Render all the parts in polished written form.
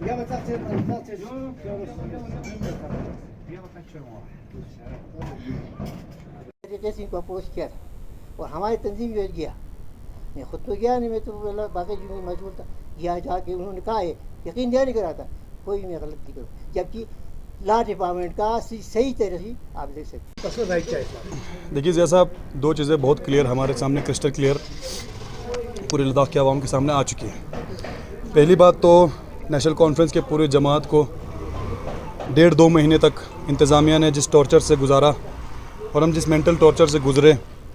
Я вот так तरीके से इनको अप्रोच किया और हमारी तंजीम जो गया, मैं खुद तो गया नहीं, मैं तो बोला बाकी जो मजबूर था, गया जाके उन्होंने कहा है, यकीन दिया नहीं करा था कोई मैं गलती करूँ, जबकि लॉ डिपार्टमेंट का सही तरह से आप देख सकते। देखिए जैसा दो चीज़ें बहुत क्लियर हमारे सामने क्रिस्टल क्लियर पूरे लद्दाख के आवाम के सामने आ चुकी है। पहली बात तो नेशनल कॉन्फ्रेंस के पूरे जमात को 1.5-2 महीने तक इंतज़ामिया ने जिस टॉर्चर से गुजारा और हम जिस मेंटल टॉर्चर से गुज़रे,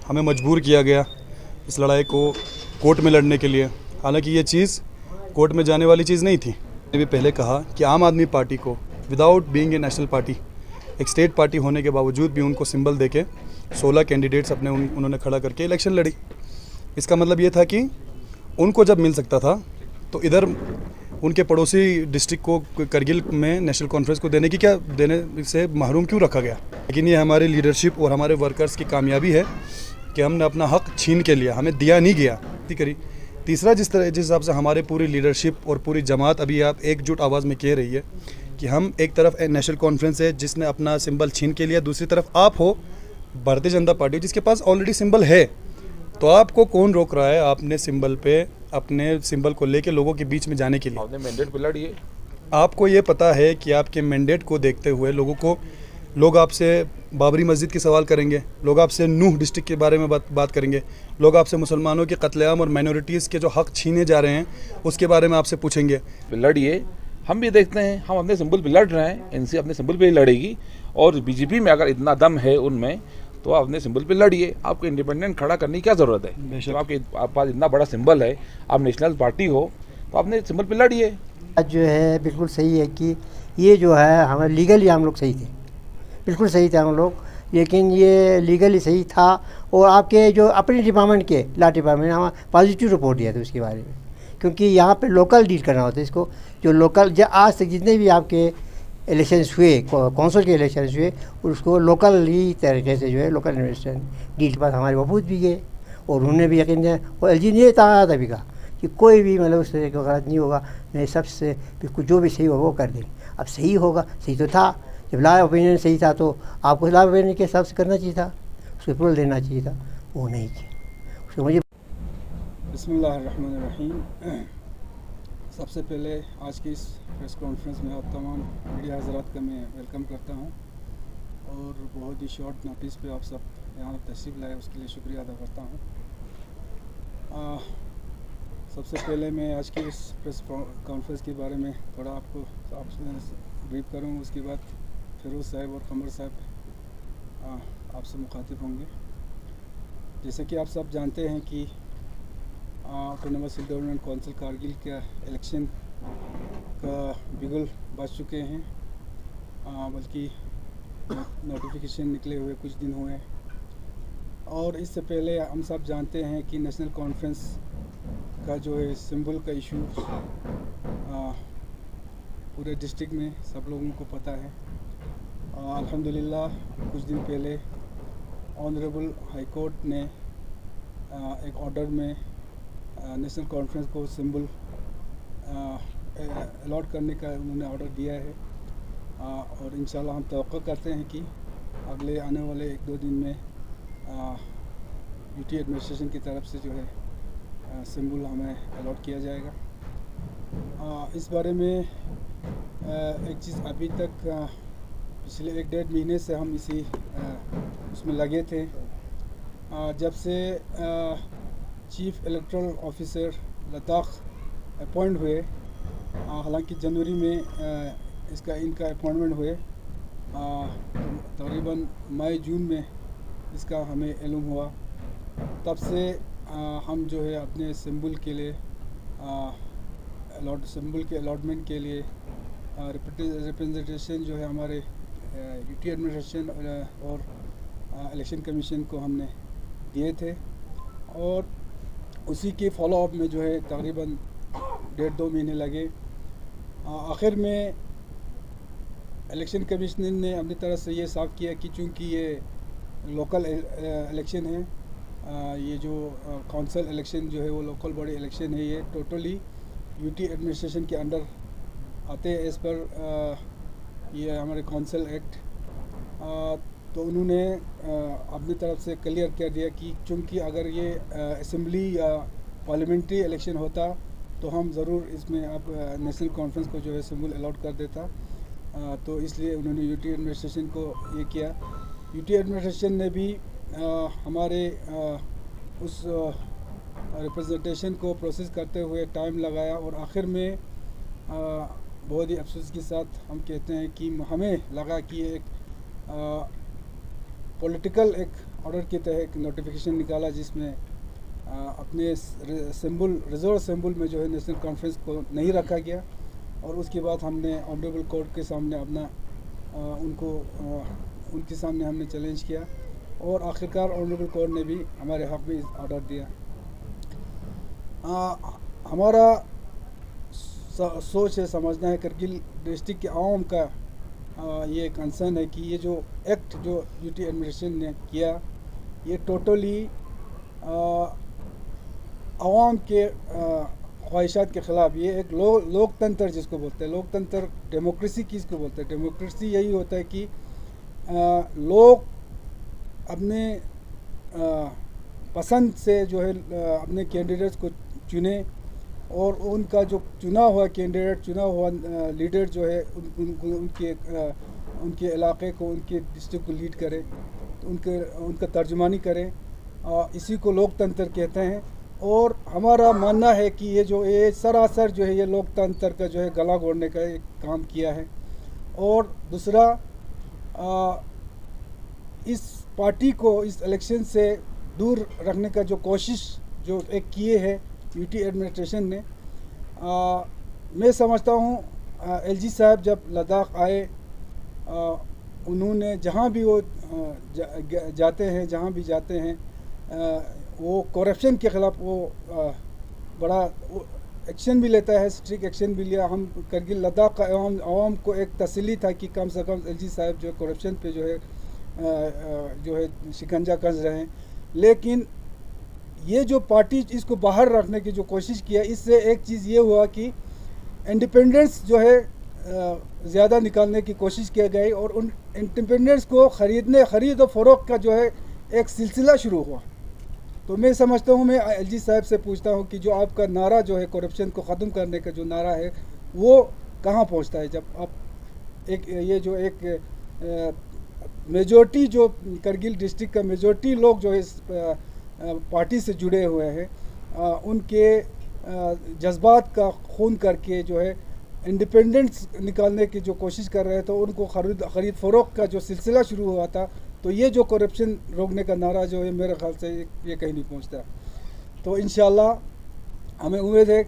हमें मजबूर किया गया इस लड़ाई को कोर्ट में लड़ने के लिए। हालांकि ये चीज़ कोर्ट में जाने वाली चीज़ नहीं थी। मैंने भी पहले कहा कि आम आदमी पार्टी को without being a national party, एक स्टेट पार्टी होने के बावजूद भी उनको सिंबल देके 16 कैंडिडेट्स अपने उन्होंने खड़ा करके इलेक्शन लड़ी। इसका मतलब ये था कि उनको जब मिल सकता था तो इधर उनके पड़ोसी डिस्ट्रिक्ट को करगिल में नेशनल कॉन्फ्रेंस को देने से महरूम क्यों रखा गया। लेकिन ये हमारी लीडरशिप और हमारे वर्कर्स की कामयाबी है कि हमने अपना हक छीन के लिया, हमें दिया नहीं गया करी। तीसरा जिस हिसाब से हमारे पूरी लीडरशिप और पूरी जमात अभी आप एकजुट आवाज़ में कह रही है कि हम एक तरफ नेशनल कॉन्फ्रेंस है जिसने अपना सिंबल छीन के लिया, दूसरी तरफ आप हो भारतीय जनता पार्टी जिसके पास ऑलरेडी सिंबल है, तो आपको कौन रोक रहा है आपने सिंबल पे अपने सिंबल को लेके लोगों के बीच में जाने के लिए? आपने मैंडेट पे लड़ी है। आपको ये पता है कि आपके मैंडेट को देखते हुए लोग आपसे बाबरी मस्जिद के सवाल करेंगे, लोग आपसे नूह डिस्ट्रिक्ट के बारे में बात करेंगे, लोग आपसे मुसलमानों के कत्लेआम और माइनॉरिटीज़ के जो हक छीने जा रहे हैं उसके बारे में आपसे पूछेंगे। लड़िए, हम भी देखते हैं, हम अपने सिंबल पे लड़ रहे हैं, एनसी अपने सिंबल पे ही लड़ेगी और बीजेपी में अगर इतना दम है उनमें तो आप अपने सिंबल पे लड़िए। आपको इंडिपेंडेंट खड़ा करने की क्या ज़रूरत है? जब आपके पास इतना बड़ा सिंबल है, आप नेशनल पार्टी हो, तो आपने सिंबल पे लड़िए। जो है बिल्कुल सही है कि ये जो है हमारे लीगली हम लोग सही थे, बिल्कुल सही थे हम लोग, लेकिन ये लीगली सही था। और आपके जो अपने डिपार्टमेंट के लॉ डिपार्टमेंट हमें पॉजिटिव रिपोर्ट दिया था उसके बारे में, क्योंकि यहाँ पे लोकल डील करना होता है इसको। जो लोकल आज तक जितने भी आपके इलेक्शंस हुए, कौंसिल के इलेक्शंस हुए, उसको लोकल ही तरीके से जो है लोकल इन्वेस्टर डील के पास हमारे वफूद भी गए और उन्होंने भी यकीन दिया और एलजी ने कहा था भी कहा कि कोई भी मतलब उस तरह का गलत नहीं होगा, नहीं सबसे बिल्कुल जो भी सही होगा वो कर देंगे। अब सही होगा, सही तो था, जब लॉ ओपिनियन सही था तो आपको लॉ ओपिनियन के हिसाब से करना चाहिए था, उसको अप्रूवल देना चाहिए था, वो नहीं किया। उसको मुझे बिस्मिल्लाहिर्रहमानिर्रहीम। सबसे पहले आज की इस प्रेस कॉन्फ्रेंस में आप तमाम मीडिया हज़रात का मैं वेलकम करता हूं और बहुत ही शॉर्ट नोटिस पे आप सब यहाँ तशरीफ़ लाए उसके लिए शुक्रिया अदा करता हूं। सबसे पहले मैं आज की इस प्रेस कॉन्फ्रेंस के बारे में थोड़ा आपको ब्रीफ करूँ, उसके बाद फिरोज़ साहब और कमर साहब आपसे मुखातिब होंगे। जैसे कि आप सब जानते हैं कि ऑटोनोमस हिल गवर्नमेंट काउंसिल कारगिल का इलेक्शन का बिगुल बज चुके हैं, बल्कि नोटिफिकेशन निकले हुए कुछ दिन हुए हैं। और इससे पहले हम सब जानते हैं कि नेशनल कॉन्फ्रेंस का जो है सिंबल का इशू पूरे डिस्ट्रिक्ट में सब लोगों को पता है। अल्हम्दुलिल्लाह कुछ दिन पहले ऑनरेबल हाई कोर्ट ने एक ऑर्डर में नेशनल कॉन्फ्रेंस को सिंबल अलॉट करने का उन्होंने ऑर्डर दिया है और इंशाल्लाह हम तवक्को करते हैं कि अगले आने वाले 1-2 दिन में यूटी एडमिनिस्ट्रेशन की तरफ से जो है सिंबल हमें अलॉट किया जाएगा। इस बारे में एक चीज़ अभी तक पिछले 1-1.5 महीने से हम इसी उसमें लगे थे। जब से chief electoral officer Ladakh appoint हुए, हालांकि जनवरी में इनका अपॉइंटमेंट हुए, तकरीबन मई-जून में इसका हमें इल्म हुआ, तब से हम जो है अपने सिंबल के लिए सिंबल के अलॉटमेंट के लिए रिप्रेजेंटेशन जो है हमारे यूटी एडमिनिस्ट्रेशन और इलेक्शन कमीशन को हमने दिए थे और उसी के फॉलोअप में जो है तकरीबन 1.5-2 महीने लगे। आखिर में इलेक्शन कमीशन ने अपनी तरफ से ये साफ किया कि चूँकि ये लोकल इलेक्शन है, ये जो काउंसिल इलेक्शन जो है वो लोकल बॉडी इलेक्शन है, ये टोटली यूटी एडमिनिस्ट्रेशन के अंडर आते हैं एज़ पर ये हमारे कौंसल एक्ट। तो उन्होंने अपनी तरफ से क्लियर कर दिया कि चूँकि अगर ये असेंबली या पार्लियामेंट्री इलेक्शन होता तो हम ज़रूर इसमें अब नेशनल कॉन्फ्रेंस को जो है सिंबल अलॉट कर देता। तो इसलिए उन्होंने यूटी एडमिनिस्ट्रेशन को ये किया। यूटी एडमिनिस्ट्रेशन ने भी हमारे उस रिप्रेजेंटेशन को प्रोसेस करते हुए टाइम लगाया और आखिर में बहुत ही अफसोस के साथ हम कहते हैं कि हमें लगा कि एक पॉलिटिकल एक ऑर्डर के तहत एक नोटिफिकेशन निकाला जिसमें अपने सिंबल रिजर्व सिंबल में जो है नेशनल कॉन्फ्रेंस को नहीं रखा गया। और उसके बाद हमने ऑनरेबल कोर्ट के सामने अपना उनके सामने हमने चैलेंज किया और आखिरकार ऑनरेबल कोर्ट ने भी हमारे हक़ में ऑर्डर दिया। हमारा सोच है, समझना है, करगिल डिस्ट्रिक्ट के आवाम का ये कंसर्न है कि ये जो एक्ट जो यूटी एडमिनिस्ट्रेशन ने किया ये टोटली आवाम के ख्वाहिशात के ख़िलाफ़। ये एक लोकतंत्र जिसको बोलते हैं, लोकतंत्र डेमोक्रेसी किसको बोलते हैं? डेमोक्रेसी यही होता है कि लोग अपने पसंद से जो है अपने कैंडिडेट्स को चुने और उनका जो चुना हुआ कैंडिडेट, चुना हुआ लीडर जो है उनके इलाके को, उनके डिस्ट्रिक्ट को लीड करे, तो उनका तर्जुमानी करें। इसी को लोकतंत्र कहते हैं। और हमारा मानना है कि ये सरासर जो है ये लोकतंत्र का जो है गला घोटने का एक काम किया है। और दूसरा, इस पार्टी को इस इलेक्शन से दूर रखने का जो कोशिश जो एक किए है यूटी एडमिनिस्ट्रेशन ने, मैं समझता हूँ एलजी साहब जब लद्दाख आए, उन्होंने जहाँ भी वो जाते हैं वो करप्शन के ख़िलाफ़ वो बड़ा एक्शन भी लेता है, स्ट्रिक्ट एक्शन भी लिया। हम करगिल लद्दाख का आवाम को एक तसल्ली था कि कम से कम एलजी साहब जो करप्शन पे जो है शिकंजा कस रहे हैं। लेकिन ये जो पार्टी इसको बाहर रखने की जो कोशिश किया, इससे एक चीज़ ये हुआ कि इंडिपेंडेंस जो है ज़्यादा निकालने की कोशिश किया गई और उन इंडिपेंडेंस को ख़रीद और फ़रोख्त का जो है एक सिलसिला शुरू हुआ। तो मैं समझता हूँ, मैं एलजी साहब से पूछता हूँ कि जो आपका नारा जो है करप्शन को ख़त्म करने का जो नारा है वो कहाँ पहुँचता है? जब आप एक मेजॉरिटी जो करगिल डिस्ट्रिक्ट का मेजॉरिटी लोग जो इस पार्टी से जुड़े हुए हैं, उनके जज्बात का खून करके जो है इंडिपेंडेंस निकालने की जो कोशिश कर रहे थे, तो उनको ख़रीद फ़रोख्त का जो सिलसिला शुरू हुआ था, तो ये जो करप्शन रोकने का नारा जो है मेरे ख़्याल से ये कहीं नहीं पहुंचता। तो इंशाल्लाह हमें उम्मीद है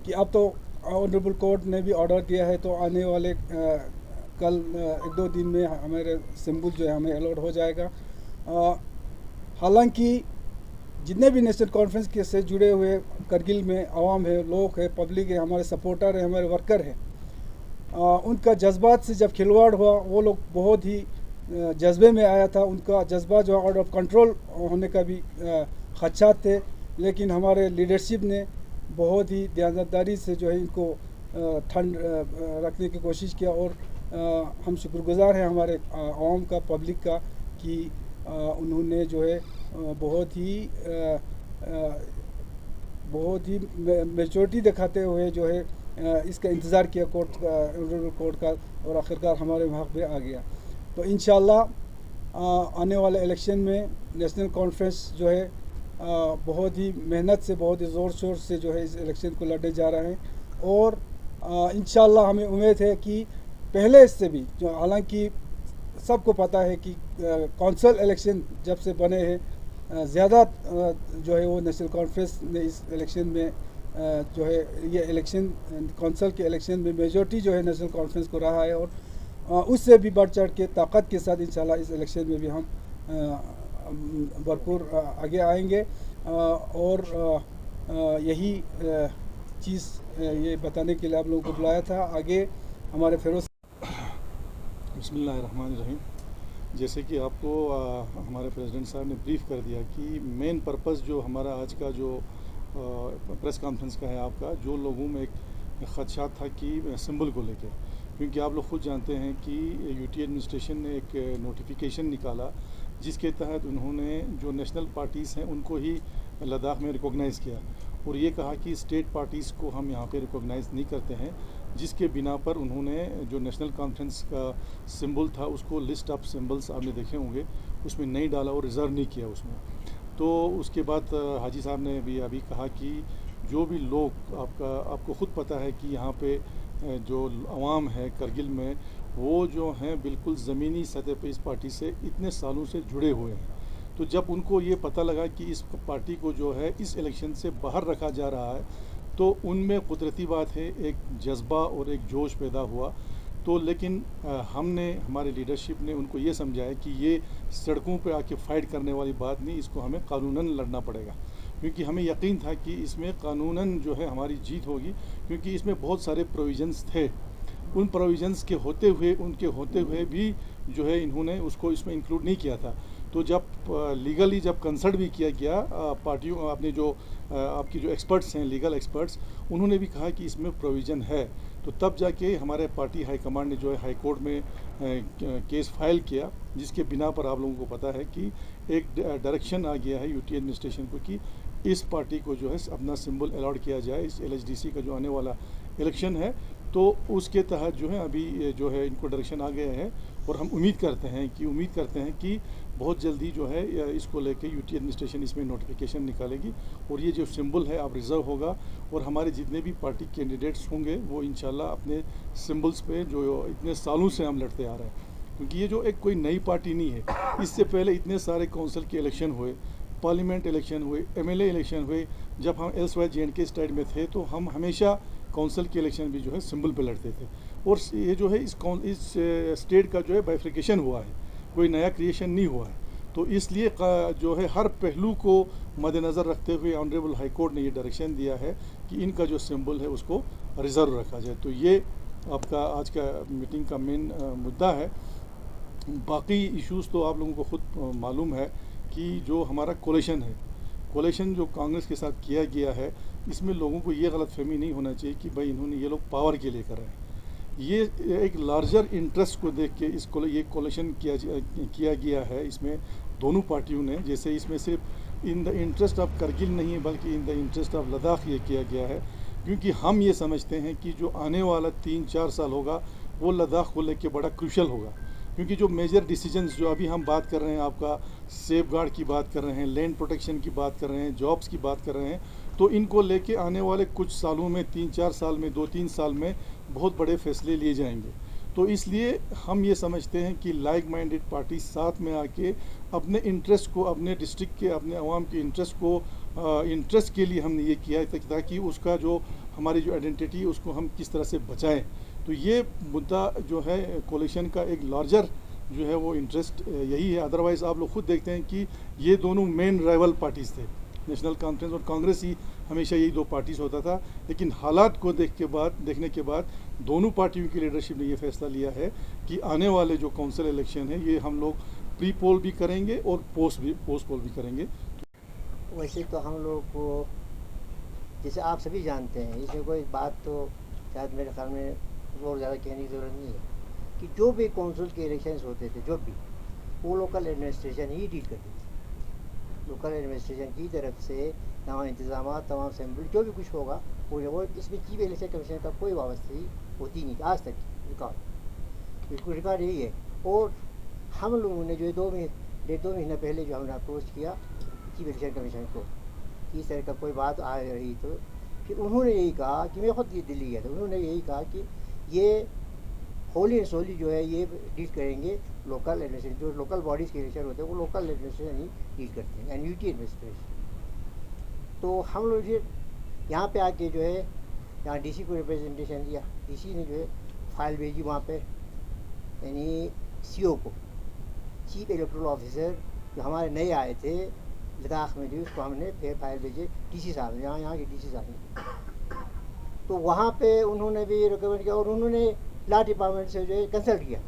कि अब तो ऑनरेबल कोर्ट ने भी ऑर्डर दिया है, तो आने वाले कल 1-2 दिन में हमारे सिंबल जो है हमें अलॉट हो जाएगा। हालांकि जितने भी नेशनल कॉन्फ्रेंस के से जुड़े हुए करगिल में आवाम है, लोग है, पब्लिक है, हमारे सपोर्टर है, हमारे वर्कर है, उनका जज्बात से जब खिलवाड़ हुआ, वो लोग बहुत ही जज्बे में आया था। उनका जज्बा जो आउट ऑफ कंट्रोल होने का भी खदशात थे। लेकिन हमारे लीडरशिप ने बहुत ही ध्यानदारी से जो है इनको ठंड रखने की कोशिश किया और हम शुक्रगुजार हैं हमारे आवाम का, पब्लिक का, कि उन्होंने जो है बहुत ही मेच्योरिटी दिखाते हुए जो है इसका इंतज़ार किया कोर्ट का और आखिरकार हमारे वहाँ पे आ गया। तो इंशाल्लाह आने वाले इलेक्शन में नेशनल कॉन्फ्रेंस जो है बहुत ही मेहनत से, बहुत ही ज़ोर शोर से जो है इस इलेक्शन को लड़े जा रहे हैं। और इंशाल्लाह हमें उम्मीद है कि पहले इससे भी जो, हालांकि सबको पता है कि कौंसल इलेक्शन जब से बने हैं, ज़्यादा जो है वो नेशनल कॉन्फ्रेंस ने इस इलेक्शन में जो है ये इलेक्शन कौंसल के इलेक्शन में मेजॉरिटी जो है नेशनल कॉन्फ्रेंस को रहा है। और उससे भी बढ़ चढ़ के ताकत के साथ इंशाल्लाह इस इलेक्शन में भी हम भरपूर आगे आएंगे। और यही चीज़ ये बताने के लिए आप लोगों को बुलाया था। आगे हमारे फिरोज बिस्मिल्लाहिर्रहमानिर्रहीम। जैसे कि आपको हमारे प्रेसिडेंट साहब ने ब्रीफ कर दिया कि मेन पर्पस जो हमारा आज का जो प्रेस कॉन्फ्रेंस का है आपका, जो लोगों में एक ख़दशात था कि सिंबल को लेकर, क्योंकि आप लोग खुद जानते हैं कि यूटी एडमिनिस्ट्रेशन ने एक नोटिफिकेशन निकाला जिसके तहत उन्होंने जो नेशनल पार्टीज़ हैं उनको ही लद्दाख में रिकॉग्नाइज़ किया और ये कहा कि स्टेट पार्टीज़ को हम यहाँ पे रिकॉग्नाइज़ नहीं करते हैं, जिसके बिना पर उन्होंने जो नेशनल कॉन्फ्रेंस का सिंबल था उसको लिस्ट ऑफ सिंबल्स आपने देखे होंगे उसमें नहीं डाला और रिज़र्व नहीं किया उसमें। तो उसके बाद हाजी साहब ने भी अभी कहा कि जो भी लोग आपको ख़ुद पता है कि यहाँ पे जो अवाम है करगिल में वो जो हैं बिल्कुल ज़मीनी सतह पे इस पार्टी से इतने सालों से जुड़े हुए हैं। तो जब उनको ये पता लगा कि इस पार्टी को जो है इस इलेक्शन से बाहर रखा जा रहा है तो उनमें कुदरती बात है एक जज्बा और एक जोश पैदा हुआ। तो लेकिन हमने हमारे लीडरशिप ने उनको ये समझाया कि ये सड़कों पे आके फाइट करने वाली बात नहीं, इसको हमें कानूनन लड़ना पड़ेगा, क्योंकि हमें यकीन था कि इसमें कानूनन जो है हमारी जीत होगी, क्योंकि इसमें बहुत सारे प्रोविज़न्स थे। उन प्रोविज़न्स के होते हुए भी जो है इन्होंने उसको इसमें इंक्लूड नहीं किया था। तो जब लीगली जब कंसल्ट भी किया गया पार्टियों अपने जो आपकी जो एक्सपर्ट्स हैं लीगल एक्सपर्ट्स, उन्होंने भी कहा कि इसमें प्रोविज़न है, तो तब जाके हमारे पार्टी हाई कमांड ने जो है हाई कोर्ट में केस फाइल किया, जिसके बिना पर आप लोगों को पता है कि एक डायरेक्शन आ गया है यूटी एडमिनिस्ट्रेशन को कि इस पार्टी को जो है अपना सिंबल अलॉट किया जाए इस LHDC का जो आने वाला इलेक्शन है। तो उसके तहत जो है अभी जो है इनको डायरेक्शन आ गया है और हम उम्मीद करते हैं कि बहुत जल्दी जो है इसको लेके यूटी एडमिनिस्ट्रेशन इसमें नोटिफिकेशन निकालेगी और ये जो सिंबल है अब रिज़र्व होगा और हमारे जितने भी पार्टी कैंडिडेट्स होंगे वो इंशाल्लाह अपने सिंबल्स पे जो इतने सालों से हम लड़ते आ रहे हैं, क्योंकि ये जो एक कोई नई पार्टी नहीं है। इससे पहले इतने सारे काउंसिल के इलेक्शन हुए, पार्लियामेंट इलेक्शन हुए, MLA इलेक्शन हुए। जब हम एल्सवाइज J&K स्टेट में थे तो हम हमेशा काउंसिल के इलेक्शन भी जो है सिंबल पे लड़ते थे और ये जो है इस स्टेट का जो है बाइफिकेशन हुआ है, कोई नया क्रिएशन नहीं हुआ है। तो इसलिए जो है हर पहलू को मद्देनज़र रखते हुए ऑनरेबल हाई कोर्ट ने ये डायरेक्शन दिया है कि इनका जो सिंबल है उसको रिज़र्व रखा जाए। तो ये आपका आज का मीटिंग का मेन मुद्दा है। बाकी इश्यूज़ तो आप लोगों को खुद मालूम है कि जो हमारा कोलेशन जो कांग्रेस के साथ किया गया है, इसमें लोगों को ये गलतफहमी नहीं होना चाहिए कि भाई इन्होंने ये लोग पावर के लिए कर रहे हैं। ये एक लार्जर इंटरेस्ट को देख के ये कोलेशन किया गया है इसमें दोनों पार्टियों ने। जैसे इसमें सिर्फ in the interest of Kargil नहीं है बल्कि in the interest of Ladakh ये किया गया है, क्योंकि हम ये समझते हैं कि जो आने वाला 3-4 साल होगा वो लद्दाख को लेके बड़ा क्रूशल होगा, क्योंकि जो मेजर डिसीजंस जो अभी हम बात कर रहे हैं, आपका सेफ गार्ड की बात कर रहे हैं, लैंड प्रोटेक्शन की बात कर रहे हैं, जॉब्स की बात कर रहे हैं, तो इनको लेके आने वाले कुछ सालों में 3-4 साल में 2-3 साल में बहुत बड़े फैसले लिए जाएंगे। तो इसलिए हम ये समझते हैं कि लाइक माइंडेड पार्टी साथ में आके अपने इंटरेस्ट को, अपने डिस्ट्रिक्ट के, अपने अवाम के इंटरेस्ट के लिए हमने ये किया है ताकि उसका जो हमारी जो आइडेंटिटी है उसको हम किस तरह से बचाएं। तो ये मुद्दा जो है कोलिशन का एक लार्जर जो है वो इंटरेस्ट यही है। अदरवाइज़ आप लोग खुद देखते हैं कि ये दोनों मेन राइवल पार्टीज़ थे, नेशनल कॉन्फ्रेंस और कांग्रेस ही हमेशा यही दो पार्टीज़ होता था। लेकिन हालात को देखने के बाद दोनों पार्टियों की लीडरशिप ने ये फैसला लिया है कि आने वाले जो काउंसिल इलेक्शन है ये हम लोग प्री पोल भी करेंगे और पोस्ट पोल भी करेंगे। वैसे तो हम लोग को जैसे आप सभी जानते हैं, इसमें कोई बात तो शायद मेरे ख्याल में और ज़्यादा कहने की ज़रूरत नहीं है कि जो भी काउंसिल के इलेक्शंस होते थे जो भी वो लोकल एडमिनिस्ट्रेशन ही डील करती थी। लोकल एडमिनिस्ट्रेशन की तरफ से तमाम इंतजाम, तमाम असेंबली जो भी कुछ होगा वो इसमें चीफ इलेक्शन कमीशन का कोई वाबस्ती होती नहीं आज तक रिकॉर्ड, बिल्कुल रिकॉर्ड यही है। और हम लोगों ने जो 2 महीने पहले जो हमने अप्रोच किया चीफ इलेक्शन कमीशन को कि इस तरह का कोई बात आ रही, तो फिर उन्होंने यही कहा कि मैं खुद ये दिल्ली गया था, उन्होंने यही कहा कि ये होली एंड सोली जो है ये डील करेंगे लोकल एडमिनिस्ट्रेशन, जो लोकल बॉडीज़ के इलेक्शन होते हैं वो लोकल एडमिनिस्ट्रेशन ही डील करते हैं, NUT एडमिनिस्ट्रेशन। तो हम लोग फिर यहाँ पे आके जो है यहाँ DC को रिप्रेजेंटेशन दिया, DC ने जो है फाइल भेजी वहाँ पे, यानी CO को, चीफ इलेक्टोरल ऑफिसर जो हमारे नए आए थे लद्दाख में, जो उसको हमने फिर फाइल भेजे DC साहब ने, यहाँ के DC साहब ने। तो वहाँ पे उन्होंने भी रिकमेंड किया और उन्होंने लॉ डिपार्टमेंट से जो है कंसल्ट किया।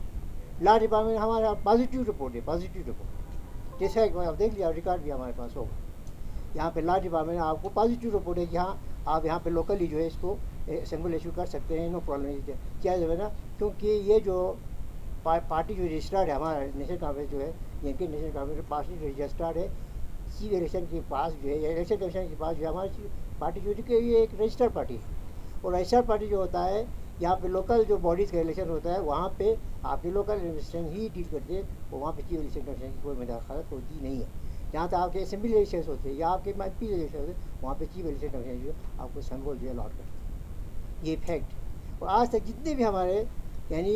लॉ डिपार्टमेंट हमारा पॉजिटिव रिपोर्ट है, पॉजिटिव रिपोर्ट, जैसा एक बार आप देख लिया, रिकॉर्ड भी हमारे पास होगा। यहाँ पे लॉ डिपार्टमेंट आपको पॉजिटिव रिपोर्ट है कि हाँ आप यहाँ पे लोकली जो है इसको सिंबल इशू कर सकते हैं, नो प्रॉब्लम क्या है ना, क्योंकि ये जो पार्टी जो रजिस्टर्ड है हमारा नेशनल कांग्रेस जो है, इनके नेशनल कांग्रेस पार्टी जो रजिस्टर्ड है चीफ इलेक्शन के पास जो है, इलेक्शन कमीशन के पास जो है हमारी पार्टी जो है ये एक रजिस्टर्ड पार्टी है। और रजिस्टर्ड पार्टी जो होता है यहाँ पे लोकल जो बॉडीज़ का इलेक्शन होता है वहाँ पे आपके लोकल इलेक्शन ही डील करते हैं, और वहाँ पे चीफ इलेक्शन कमीशन की कोई मुदाखलत होती नहीं है। जहाँ तक आपके असेंबली इलेक्शन होते हैं या आपके MP इलेक्शन होते हैं वहाँ पे चीफ इलेक्शन कमीशन जो है आपको सिंबल जो है अलॉट करते हैं, ये फैक्ट। और आज तक जितने भी हमारे यानी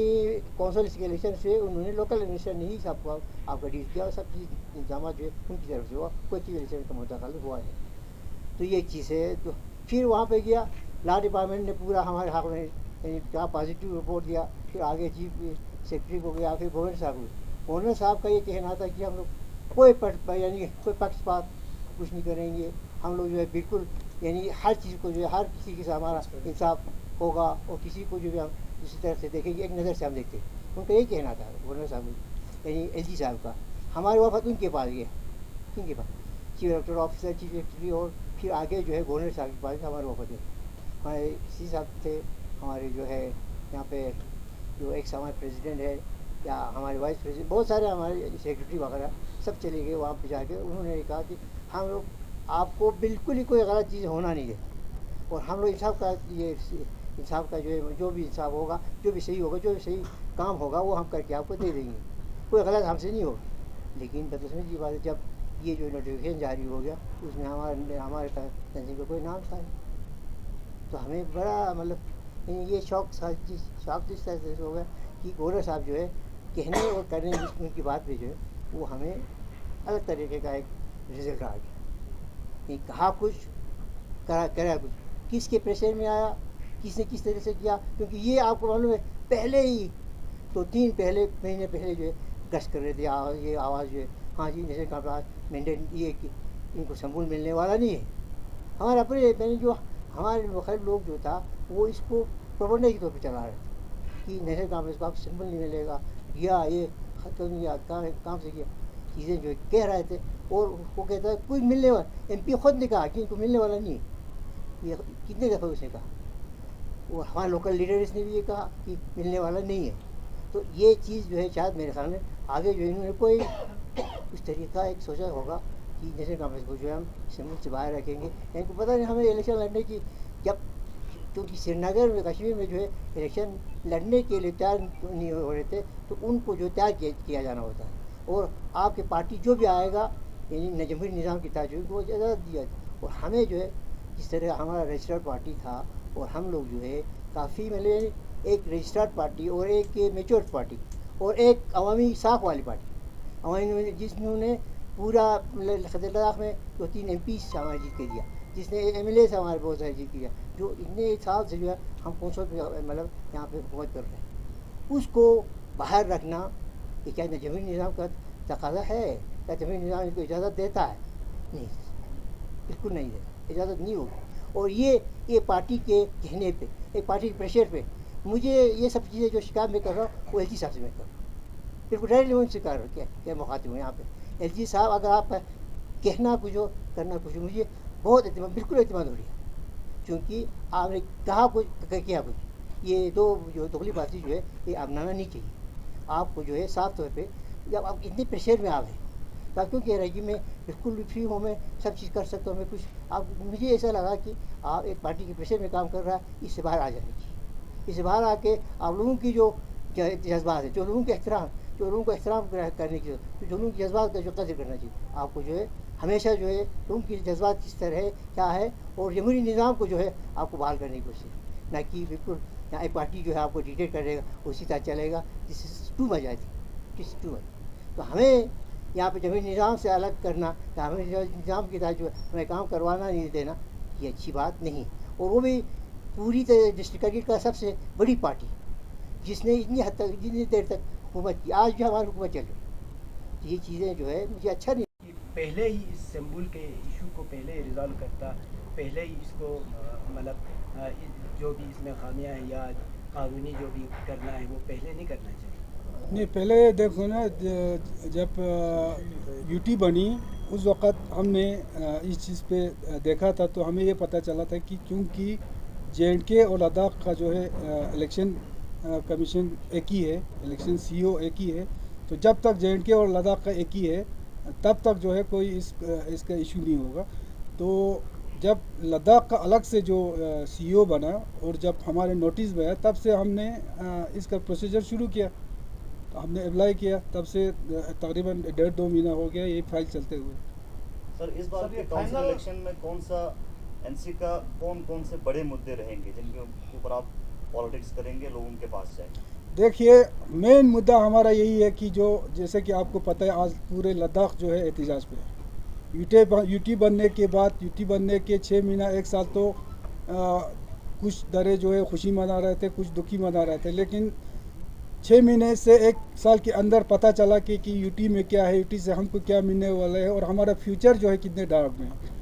कौंसिल के इलेक्शन से उन्होंने लोकल इलेक्शन नहीं सबको आपका डील किया, और सब चीज़ इंतजाम जो है उनकी तरफ से हुआ, कोई चीफ इलेक्शन का मुदाखलत हुआ है। तो ये चीज़ है। तो फिर वहाँ पे गया लॉ डिपार्टमेंट ने पूरा हमारे हक में यानी क्या पॉजिटिव रिपोर्ट दिया। फिर आगे चीफ सेक्रेटरी को गया, फिर गवर्नर साहब को। गवर्नर साहब का ये कहना था कि हम लोग कोई यानी कोई पक्षपात कुछ नहीं करेंगे, हम लोग जो है बिल्कुल यानी हर चीज़ को जो है हर किसी के साथ हमारा इंसाफ होगा, और किसी को जो भी हम दूसरी तरफ से देखेंगे, एक नज़र से हम देखते हैं। उनका यही कहना था गवर्नर साहब यानी LG साहब का। हमारे वफद उनके पास गया, उनके पास chief electoral officer, chief secretary, और फिर आगे जो है गवर्नर साहब के पास हमारे वफद है। हमारे सी साहब थे, हमारे जो है यहाँ पे जो एक हमारे प्रेसिडेंट है या हमारे वाइस प्रेसिडेंट, बहुत सारे हमारे सेक्रेटरी वगैरह सब चले गए वहाँ पे जाके। उन्होंने कहा कि हम लोग आपको बिल्कुल ही कोई गलत चीज़ होना नहीं है, और हम लोग इंसाफ का ये इंसाफ का जो है जो भी इंसाफ होगा, जो भी सही होगा, जो भी सही काम होगा वो हम करके आपको दे देंगे, कोई गलत हमसे नहीं होगा। लेकिन बदकिस्मती की बात है जब ये जो नोटिफिकेशन जारी हो गया उसमें हमारे तंजीम का कोई नाम था, तो हमें बड़ा मतलब ये शौक इस तरह से हो गया कि गवर्नर साहब जो है कहने और करने की उनकी बात पे जो है वो हमें अलग तरीके का एक रिजल्ट आ गया। ये कहा कुछ करा कुछ, किसके प्रेशर में आया, किसने किस तरह से किया, क्योंकि ये आपको मालूम है पहले ही तो 3 महीने पहले जो है गश्त कर रहे थे ये आवाज़ जो है, हाँ जी नेशनल कांफ्रेंस मेंटेन ये कि इनको संबल मिलने वाला नहीं है। हमारे अपने मैंने जो हमारे लोकल लोग जो था वो इसको प्रोपेगेंडा के तौर पर चला रहे थे कि नेशनल कांफ्रेंस को आप सिंबल नहीं मिलेगा, या ये ख़त्म या काम से किया चीज़ें जो कह रहे थे। और वो कहता है कोई मिलने वाला, MP खुद ने कहा कि इनको मिलने वाला नहीं है। ये कितने दफ़े उसने कहा, वो हमारे लोकल लीडर्स ने भी ये कहा कि मिलने वाला नहीं है। तो ये चीज़ जो है शायद मेरे ख्याल में आगे जो इन्होंने कोई उस तरीका एक सोचा होगा कि नेशनल कांफ्रेंस को जो है हम सिंबल से बाहर रखेंगे। इनको पता नहीं हमें इलेक्शन लड़ने की, जब क्योंकि श्रीनगर में कश्मीर में जो है इलेक्शन लड़ने के लिए तैयार नहीं हो रहे थे, तो उनको जो तैयार किया जाना होता है, और आपके पार्टी जो भी आएगा यानी जमहूरी निज़ाम की ताजूब को इजाज़त दिया। और हमें जो है जिस तरह हमारा रजिस्टर्ड पार्टी था, और हम लोग जो है काफ़ी मतलब एक रजिस्टर्ड पार्टी और एक मेच्योर पार्टी और एक अवामी साख वाली पार्टी, अवामी जिसने पूरा लद्दाख में 2-3 MP हमारे जीत के दिया, जिसने MLA से हमारे बहुत सारे जीत किया, जो इतने साल से जो है हम कौंसिल पे मतलब यहाँ पे हुकूमत कर रहे हैं, उसको बाहर रखना ये क्या जमहूरी निज़ाम का तकाजा है? क्या जमहूरी निज़ाम इनको इजाज़त देता है? नहीं, बिल्कुल नहीं देता, इजाज़त नहीं होगी। और ये पार्टी के कहने पे, एक पार्टी के प्रेशर पे मुझे ये सब चीज़ें जो शिकायत मैं कर रहा हूँ वो LG साहब से मैं कर रहा हूँ, बिल्कुल डायरेक्टली उनसे कर रहा हूँ। क्या मुखातिब हूँ यहाँ पे LG साहब, अगर आप कहना कुछ हो करना कुछ हो, मुझे बहुत एतमाद, बिल्कुल एतमाद हो रही है, क्योंकि आपने कहा कुछ किया कुछ। ये दो जो दुगलीबाजी जो है ये अपनाना नहीं चाहिए आपको, जो है साफ तौर पे जब आप इतने प्रेशर में आ गए, तो आप क्यों कह रहे हैं कि मैं बिल्कुल भी फ्री हूँ, मैं सब चीज़ कर सकता हूँ, मैं कुछ आप, मुझे ऐसा लगा कि आप एक पार्टी के प्रेशर में काम कर रहा है, इससे बाहर आ जाने चाहिए। इससे बाहर आके आप लोगों की जो जज्बात है, जो लोगों के एहतराम, जो लोगों को एहतराम करने की, जो लोगों की जज्बात का जो कदर करना चाहिए आपको, जो है हमेशा जो है लोगों की जज्बात किस तरह है क्या है, और जमहूरी निज़ाम को जो है आपको बहाल करने की कोशिश, ना कि बिल्कुल यहाँ एक पार्टी जो है आपको डिक्टेट करेगा उसी तरह चलेगा, जिससे टू मच आती किस टू मच। तो हमें यहाँ पे जमहूरी निज़ाम से अलग करना या हमें निज़ाम के तहत जो हमें काम करवाना नहीं देना, ये अच्छी बात नहीं। और वो भी पूरी तरह डिस्ट्रिक्ट कैबिनेट का सबसे बड़ी पार्टी, जिसने इतनी हद तक जितनी देर तक हुकूमत की, आज भी हमारी हुकूमत चल रही, तो ये चीज़ें जो है मुझे अच्छा नहीं। पहले ही इस सिंबल के इशू को पहले ही रिजॉल्व करता, पहले ही इसको मतलब जो भी इसमें खामियां हैं या कानूनी जो भी करना है वो पहले नहीं करना चाहिए। नहीं, पहले देखो ना, जब UT बनी उस वक़्त हमने इस चीज़ पे देखा था, तो हमें ये पता चला था कि क्योंकि जे.एंड.के और लद्दाख का जो है इलेक्शन कमीशन एक ही है, इलेक्शन सीईओ एक ही है। तो जब तक जे.एंड.के और लद्दाख का एक ही है तब तक जो है कोई इसका इशू नहीं होगा। तो जब लद्दाख का अलग से जो सीईओ बना और जब हमारे नोटिस में आया तब से हमने इसका प्रोसीजर शुरू किया। तो हमने अप्लाई किया, तब से तकरीबन 1.5-2 महीना हो गया ये फाइल चलते हुए। सर इस बार के काउंसिल इलेक्शन में कौन सा एनसी का कौन से बड़े मुद्दे रहेंगे जिनके ऊपर आप पॉलिटिक्स करेंगे, लोगों के पास जाएंगे? देखिए, मेन मुद्दा हमारा यही है कि जो जैसे कि आपको पता है आज पूरे लद्दाख जो है एहतिजाज पे है। यूटी बनने के बाद, यूटी बनने के 6 महीना 1 साल तो कुछ दरे जो है खुशी मना रहे थे, कुछ दुखी मना रहे थे, लेकिन 6 महीने से 1 साल के अंदर पता चला कि यूटी में क्या है, यूटी से हमको क्या मिलने वाला है और हमारा फ्यूचर जो है कितने डार्क में है।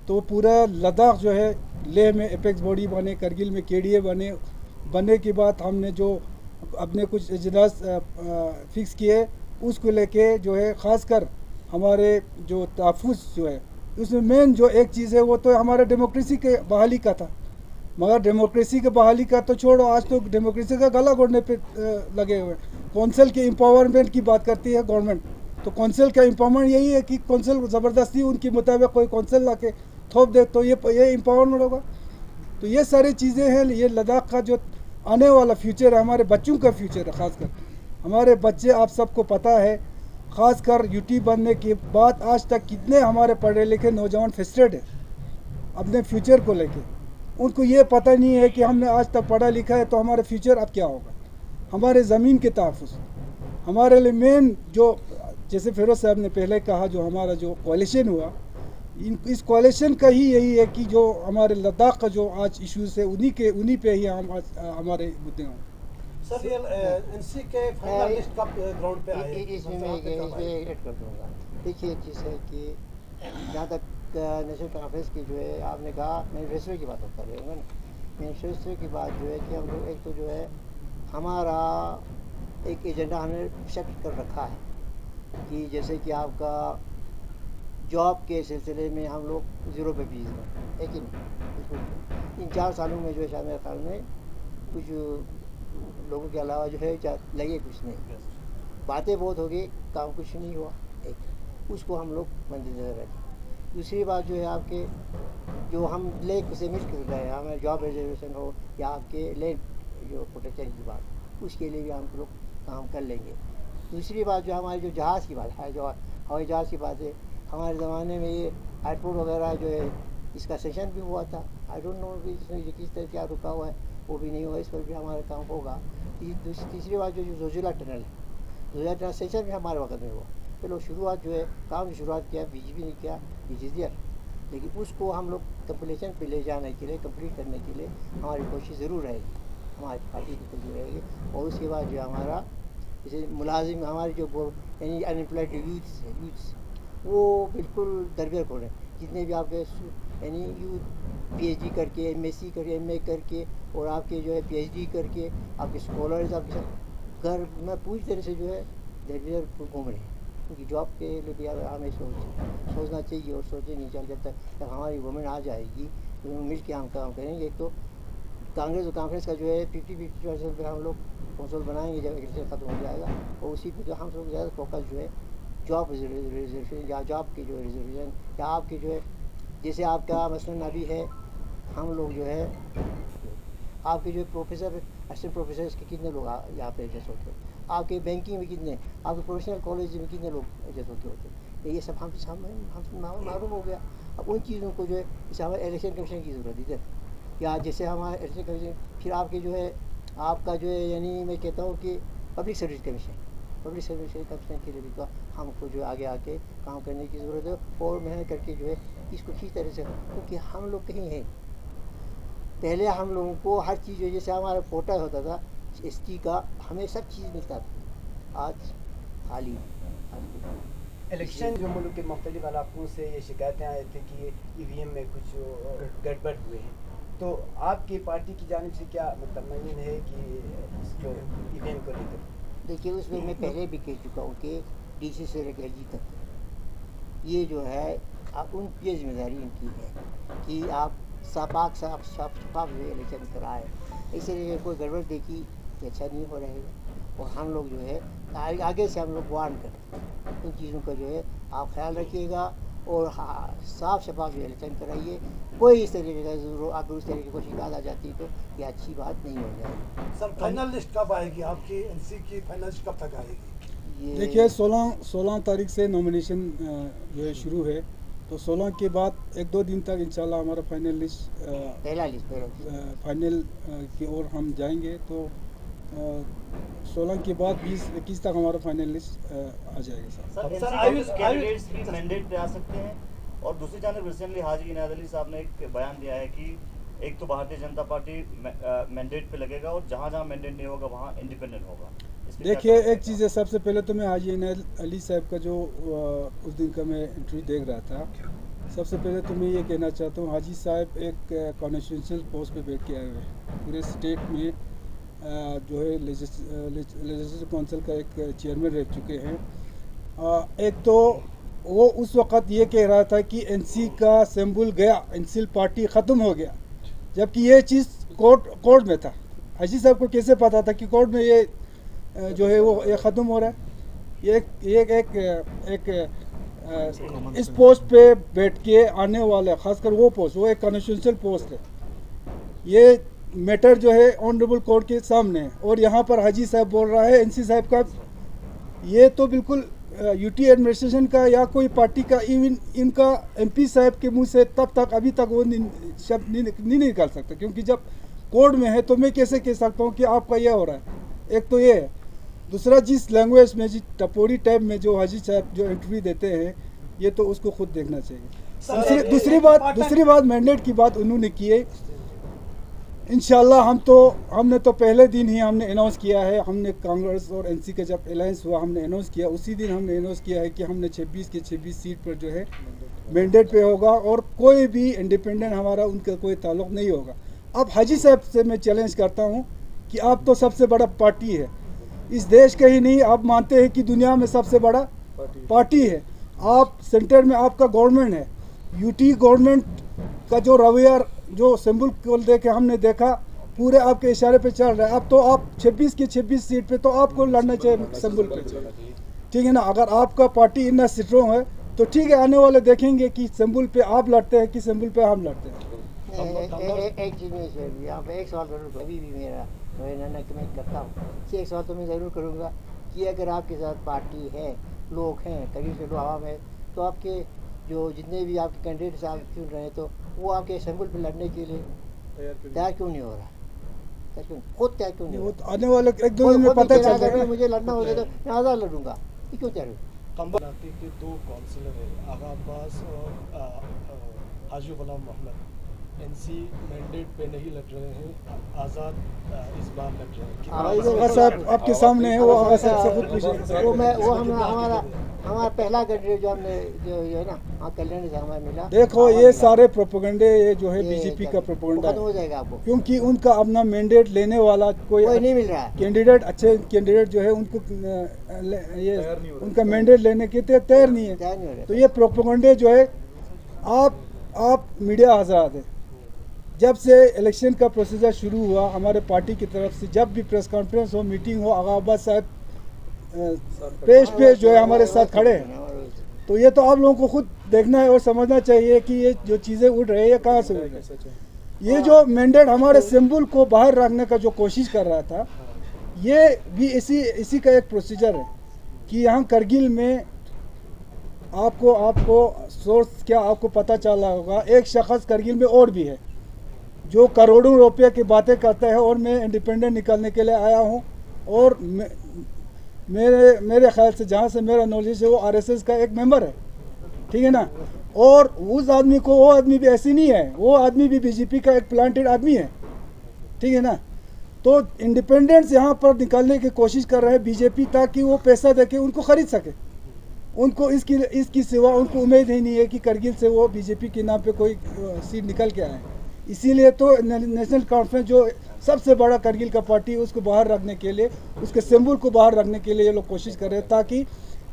तो पूरा लद्दाख जो है, लेह में एपेक्स बॉडी बने, करगिल में केडीए बनने के बाद हमने जो अपने कुछ इजलास फिक्स किए उसको लेके जो है ख़ासकर हमारे जो तहफ़्फ़ुज़ जो है उसमें मेन जो एक चीज़ है वो तो हमारे डेमोक्रेसी के बहाली का था। मगर डेमोक्रेसी के बहाली का तो छोड़ो, आज तो डेमोक्रेसी का गला घोटने पे लगे हुए हैं। कौंसिल के एम्पावरमेंट की बात करती है गवर्नमेंट, तो कौंसिल का एम्पावरमेंट यही है कि कौंसिल ज़बरदस्ती उनके मुताबिक कोई कौंसिल ला के थोप दे तो ये एम्पावरमेंट होगा। तो ये सारी चीज़ें हैं। ये लद्दाख का जो आने वाला फ्यूचर है, हमारे बच्चों का फ्यूचर है। ख़ासकर हमारे बच्चे, आप सबको पता है, ख़ासकर यूटी बनने के बाद आज तक कितने हमारे पढ़े लिखे नौजवान फ्रस्ट्रेट है अपने फ्यूचर को लेके। उनको ये पता नहीं है कि हमने आज तक पढ़ा लिखा है तो हमारा फ्यूचर अब क्या होगा। हमारे ज़मीन के तहफ़्फ़ुज़ हमारे लिए मेन जो, जैसे फिरोज़ साहब ने पहले कहा, जो हमारा जो कोalition हुआ, इस कोalition का ही यही है कि जो हमारे लद्दाख का जो आज इश्यूज़ है उन्हीं पे ही हम आज हमारे मुद्दे हों। सर ये एनसी के फाइनल लिस्ट कब ग्राउंड पे आए? इसमें मैं ऐड कर दूँगा। देखिए, एक चीज़ है कि जहाँ तक नेशनल कॉन्फ्रेंस की जो है, आपने कहा मैनिफेस्टो की बात कर रहे होंगे ना। मैनिफेस्टो की बात जो है कि हम लोग एक तो जो है हमारा एक एजेंडा हमने सेट कर रखा है कि जैसे कि आपका जॉब के सिलसिले में हम लोग 0 पे फीस में, लेकिन इन 4 सालों में जो है शायद मेरे ख्याल में कुछ लोगों के अलावा जो है लगे कुछ नहीं, बातें बहुत हो गई, काम कुछ नहीं हुआ। एक उसको हम लोग मद्देनजर रखें। दूसरी बात जो है आपके जो हम लेक से मिल कर रहे हैं, हमें जॉब रिजर्वेशन हो या आपके लैंड जो प्रोटेक्शन की बात, उसके लिए भी हम लोग काम कर लेंगे। दूसरी बात जो हमारी जो जहाज़ की बात है, जो हवाई जहाज़ की बात है, हमारे ज़माने में ये एयरपोर्ट वगैरह जो है इसका सेशन भी हुआ था। आई डोंट नो किस तरह क्या रुका हुआ है, वो भी नहीं हुआ, इस पर भी हमारा काम होगा। तीसरी बात जो जोजिला टनल है, जोजिला टनल सेशन भी हमारे वक्त में हुआ। चलो शुरुआत जो है काम की शुरुआत किया बीजेपी ने किया, लेकिन उसको हम लोग कंप्लीशन पे ले जाने के लिए, कंप्लीट करने के लिए हमारी कोशिश ज़रूर रहेगी, हमारी पार्टी की कोशिश रहेगी। और उसके बाद जो हमारा जैसे मुलाजिम हमारे जो यानी अनएम्प्लॉयड यूथ्स वो बिल्कुल दरबेर हो रहे हैं। जितने भी आपके यानी यूथ PhD करके, MSc करके, MA करके और आपके जो है PhD करके आपके स्कॉलर्स आपके घर में पूरी तरह से जो है दरबेर घूम रहे हैं। क्योंकि जॉब के लिए भी हमें सोचना चाहिए और सोचे नहीं चल। जब तक हमारी वुमेन आ जाएगी तो मिल के हम काम करेंगे। एक तो कांग्रेस का जो है 50-50% पर हम लोग कौंसिल बनाएंगे जब इलेक्शन ख़त्म हो जाएगा, और उसी पर जो हम लोग ज़्यादा फोकस जो है जॉब रिजर्वेशन या जॉब की जो रिजर्वेशन या आपकी जो है जैसे आपका मसलन अभी है, हम लोग जो है आपके जो प्रोफेसर असिस्टेंट प्रोफेसर के कितने लोग यहाँ पे एडजस्ट होते हैं, आपके बैंकिंग में कितने, आपके प्रोफेशनल कॉलेज में कितने लोग एडजस्ट होते हैं, ये सब हम मालूम हो गया। अब उन चीज़ों को जो है जैसे हमारे इलेक्शन कमीशन की ज़रूरत इधर, या जैसे हमारे इलेक्शन कमीशन, फिर आपके जो है आपका जो है यानी मैं कहता हूँ कि पब्लिक सर्विस कमीशन के लिए भी तो हमको जो आगे आके काम करने की ज़रूरत है और मेहनत करके जो है इसको ठीक तरह से, क्योंकि हम लोग कहीं हैं, पहले हम लोगों को हर चीज़ जैसे हमारा कोटा होता था ST का, हमें सब चीज़ मिलता था, आज खाली। इलेक्शन जो मुल्क के मुख्तलिफ इलाकों से ये शिकायतें आई थी कि EVM में कुछ गड़बड़ हुए हैं, तो आपकी पार्टी की जानिब से क्या मतलब है कि इसको EVM को लेकर? देखिए, उसमें मैं पहले भी कह चुका हूँ कि DC से लेकर LG तक ये जो है आप उनकी जिम्मेदारी इनकी है कि आप साफ शफाफ जो है इलेक्शन कराए, इसलिए कोई गड़बड़ देखी कि अच्छा नहीं हो रहेगा। और हम लोग जो है आगे से हम लोग वार्न करें इन चीज़ों का जो है आप ख्याल रखिएगा और साफ शफाफ जो इलेक्शन कराइए। कोई इस तरीके का जरूर अगर उस तरीके को शिकायत आ जाती तो ये अच्छी बात नहीं हो जाएगी। सर फाइनल लिस्ट कब आएगी आपकी एनसी की? फाइनल लिस्ट कब तक आएगी? देखिए 16 तारीख से नॉमिनेशन जो है शुरू है, तो 16 के बाद 1-2 दिन तक इंशाल्लाह हमारा फाइनल लिस्ट फाइनल की ओर हम जाएंगे। तो 16 के बाद 20-21 तक हमारा फाइनल लिस्ट आ जाएगा सर। कैंडिडेट्स भी मैंडेट पे आ सकते हैं। और दूसरी जानब रिसेंटली हाजी इनायत अली साहब ने एक बयान दिया है कि एक तो भारतीय जनता पार्टी मैंडेट पे लगेगा और जहाँ जहाँ मैंडेट नहीं होगा वहाँ इंडिपेंडेंट होगा। देखिए एक चीज़ है, सबसे पहले तो मैं हाजी इनायत अली साहब का जो उस दिन का मैं इंटरव्यू देख रहा था, सबसे पहले तो मैं ये कहना चाहता हूँ हाजी साहब एक कॉन्स्टिट्यूशनल पोस्ट पे बैठ के आए हुए हैं। पूरे स्टेट में जो है लेजिस्लेटिव काउंसिल का एक चेयरमैन रह चुके हैं। एक तो वो उस वक़्त ये कह रहा था कि एनसी का सिंबल गया, एनसी पार्टी ख़त्म हो गया, जबकि ये चीज़ कोर्ट में था। हाजी साहब को कैसे पता था कि कोर्ट में ये जो है वो ये ख़त्म हो रहा है? एक इस पोस्ट पे बैठ के आने वाला, ख़ासकर वो पोस्ट, वो एक कॉन्स्टिट्यूशनल पोस्ट है। ये मैटर जो है ऑनरेबल कोर्ट के सामने है और यहाँ पर हाजी साहब बोल रहा है एनसी साहब का, ये तो बिल्कुल यूटी एडमिनिस्ट्रेशन का या कोई पार्टी का, इवन इनका एमपी साहब के मुंह से तब तक अभी तक वो शब्द नहीं निकाल सकता, क्योंकि जब कोर्ट में है तो मैं कैसे कह सकता हूँ कि आपका यह हो रहा है। एक तो ये है। दूसरा, जिस लैंग्वेज में, जिस टपोरी टाइप में जो हाजी साहब जो इंटरव्यू देते हैं, ये तो उसको खुद देखना चाहिए। दूसरी बात मैंडेट की बात उन्होंने की है। इंशाल्लाह हमने तो पहले दिन ही हमने अनाउंस किया है, हमने कांग्रेस और एनसी का जब अलायंस हुआ हमने अनाउंस किया, उसी दिन हमने अनाउंस किया है कि हमने 26 के 26 सीट पर जो है मैंडेट पे होगा और कोई भी इंडिपेंडेंट हमारा उनका कोई ताल्लुक़ नहीं होगा। अब हाजी साहब से मैं चैलेंज करता हूँ कि आप तो सबसे बड़ा पार्टी है इस देश का ही नहीं, आप मानते हैं कि दुनिया में सबसे बड़ा पार्टी है। आप सेंटर में आपका गवर्नमेंट है, यूटी गवर्नमेंट का जो रवैया जो सिंबल को देके हमने देखा पूरे आपके इशारे पे चल रहा है। अब तो आप 26 की 26 सीट पे तो आपको लड़ना चाहिए सिंबल पे, ठीक है ना। अगर आपका पार्टी इतना स्ट्रॉन्ग है तो ठीक है, आने वाले देखेंगे कि सिंबल पे आप लड़ते हैं कि सिंबल पे हम लड़ते हैं। एक चीज़ में यहाँ पे एक सवाल ज़रूर कभी भी मेरा मैं कमेंट करता हूँ कि एक सवाल तो मैं ज़रूर करूँगा कि अगर आपके साथ पार्टी है, लोग हैं, करीब से लोग आवाम है, तो आपके जो जितने भी आपके कैंडिडेट्स आप चुन रहे हैं तो वो आपके सिंबल पे लड़ने के लिए तैयार क्यों नहीं हो रहा? खुद तैयार क्यों नहीं हो रहा? आने वाले 1-2 दिन में पता चल जाएगा। मुझे लड़ना होगा तो मैं आज़ाद लड़ूंगा, ये क्यों तैयार? कम्बाती के 2 काउंसिलर हैं, आगा अब्बास और हाजी गुलाम मोहम्मद, एनसी मैंडेट पे नहीं लड़ रहे हैं, आज़ाद इस बार लड़ रहे हैं। साहब आपके सामने है, वो आगा साहब से खुद पूछें। वो हमारा पहला कैंडिडेट जो हमने जो है ना कल्याण से हमें मिला। देखो ये सारे प्रोपेगेंडे ये जो है बीजेपी का प्रोपेगेंडा हो जाएगा आपको, क्योंकि उनका अपना मैंडेट लेने वाला कोई नहीं मिल रहा है। कैंडिडेट, अच्छे कैंडिडेट जो है उनको ये उनका मैंडेट लेने के तैयार नहीं है। तो ये प्रोपेगेंडे जो है आप मीडिया हजरात है, जब से इलेक्शन का प्रोसीजर शुरू हुआ हमारे पार्टी की तरफ से, जब भी प्रेस कॉन्फ्रेंस हो, मीटिंग हो, आगा अब्बास साहब पेश जो है हमारे साथ खड़े हैं। तो ये तो आप लोगों को खुद देखना है और समझना चाहिए कि ये जो चीज़ें उड़ रही है ये कहाँ से उड़ रही है। ये जो मैंडेट हमारे सिंबल को बाहर रखने का जो कोशिश कर रहा था, ये भी इसी का एक प्रोसीजर है कि यहाँ करगिल में आपको सोर्स क्या आपको पता चला होगा, एक शख्स करगिल में और भी है जो करोड़ों रुपए की बातें करता है और मैं इंडिपेंडेंट निकलने के लिए आया हूँ और मेरे ख्याल से जहाँ से मेरा नॉलेज है वो आरएसएस का एक मेंबर है, ठीक है ना। और उस आदमी को, वो आदमी भी ऐसी नहीं है, वो आदमी भी बीजेपी का एक प्लांटेड आदमी है, ठीक है ना। तो इंडिपेंडेंस यहाँ पर निकालने की कोशिश कर रहे हैं बीजेपी, ताकि वो पैसा देके उनको खरीद सके। उनको इसकी सिवा उनको उम्मीद ही नहीं है कि करगिल से वो बीजेपी के नाम पे कोई सीट निकल के आए। इसीलिए तो नेशनल कॉन्फ्रेंस जो सबसे बड़ा करगिल का पार्टी है उसको बाहर रखने के लिए, उसके सिंबल को बाहर रखने के लिए ये लोग कोशिश कर रहे हैं, ताकि